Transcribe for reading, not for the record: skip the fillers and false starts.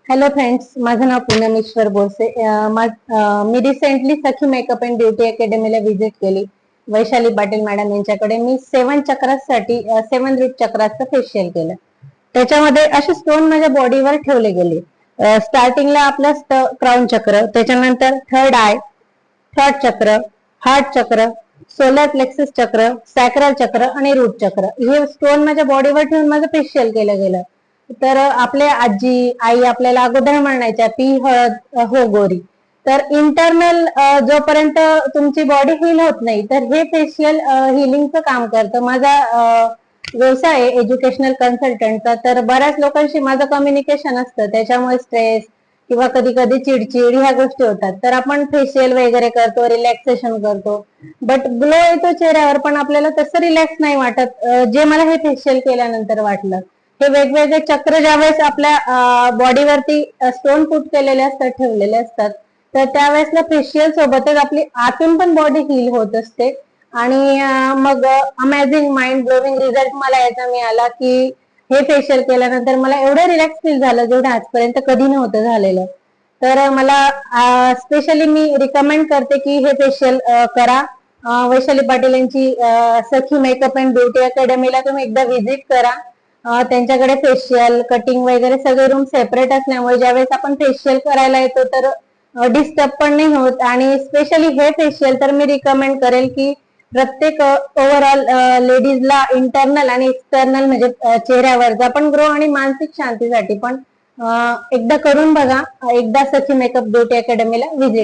Hello friends, माझं नाव पूनम ईश्वर बोरसे. मी recently Sakhi makeup and beauty अकॅडमीला व्हिजिट केली. वैशाली पाटील मॅडम यांच्याकडे मी 7 चक्रासाठी 7 रूट चक्राचं फेशियल केलं. त्याच्यामध्ये असे स्टोन माझ्या बॉडीवर ठेवले गेले. स्टार्टिंगला आपलं क्राउन चक्र, त्याच्यानंतर थर्ड आय, थर्ड चक्र, हार्ट चक्र, सोलर प्लेक्सस चक्र, सॅक्रल चक्र आणि रूट चक्र हे स्टोन माझ्या बॉडीवर ठेवून माझं फेशियल केलं गेलं. तर आपले आजी आई आपल्याला अगोदर म्हणायच्या पी हळद हो गोरी. तर इंटरनल जोपर्यंत तुमची बॉडी हील होत नाही तर हे फेशियल हिलिंगचं काम करतं. माझा व्यवसाय आहे एज्युकेशनल कन्सल्टंटचा. तर बऱ्याच लोकांशी माझं कम्युनिकेशन असतं, त्याच्यामुळे स्ट्रेस किंवा कधी कधी चिडचिड ह्या गोष्टी होतात. तर आपण फेशियल वगैरे करतो, रिलॅक्सेशन करतो, बट ग्लो येतो चेहऱ्यावर, पण आपल्याला तसं रिलॅक्स नाही वाटत जे मला हे फेशियल केल्यानंतर वाटलं. हे वेगवेगळे चक्र ज्यावेळेस आपल्या बॉडीवरती स्टोन फूट केलेले असतात, ठेवलेले असतात, तर त्यावेळेसला फेशियल सोबतच आपली आतून पण बॉडी हील होत असते. आणि मग अमेझिंग माइंड ब्लोविंग रिझल्ट मला याचा मिळाला की हे फेशियल केल्यानंतर मला एवढं रिलॅक्स फील झालं जेवढं आजपर्यंत कधी नव्हतं झालेलं. तर मला स्पेशली मी रिकमेंड करते की हे फेशियल करा. वैशाली पाटील यांची सखी मेकअप अँड ब्युटी अकॅडमीला तुम्ही एकदा व्हिजिट करा. त्यांच्याकडे फेशियल कटिंग वगैरे सगळे रूम सेपरेट असल्यामुळे ज्यावेळेस आपण फेशियल करायला येतो तर डिस्टर्ब पण नाही होत. आणि स्पेशली हे फेशियल तर मी रिकमेंड करेल की प्रत्येक ओव्हरऑल लेडीजला इंटरनल आणि एक्सटर्नल म्हणजे चेहऱ्यावरचा पण ग्रो आणि मानसिक शांतीसाठी पण एकदा करून बघा. एकदा सखी मेकअप ब्युटी अकॅडमीला व्हिजिट